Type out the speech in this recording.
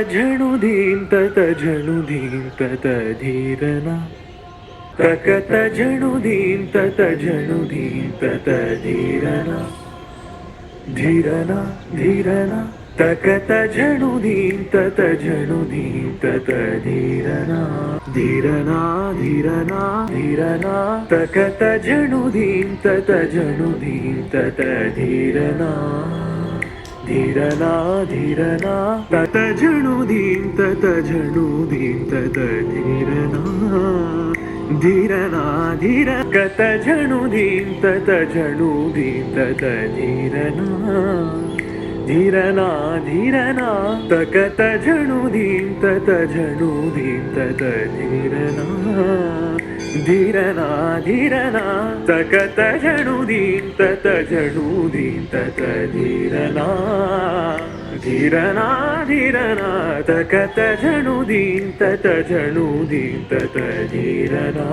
झणुधीं तत झणुधीं तत धीरना तकत झणुधीं तत झणुधीं तत धीरना धीरना धीरना तकत झणुधीं तत झणुधीं तत धीरना धीरना धीरना धीरना तकत झणुधीं तत झणुधीं तत धीरना धीरना धीरना तत झणुधीं तत झणुधीं तत धीरना धीरना धीर कत झणुधीं तत झणुधीं तत धीरना धीरना धीरना तकत झणुधीं तत झणुधीं तत धीरना धीरना धीरना तकत झणुधीं तत झणुधीं तत धीरना धीरना धीरना तकत झणुधीं तत झणुधीं तत धीरना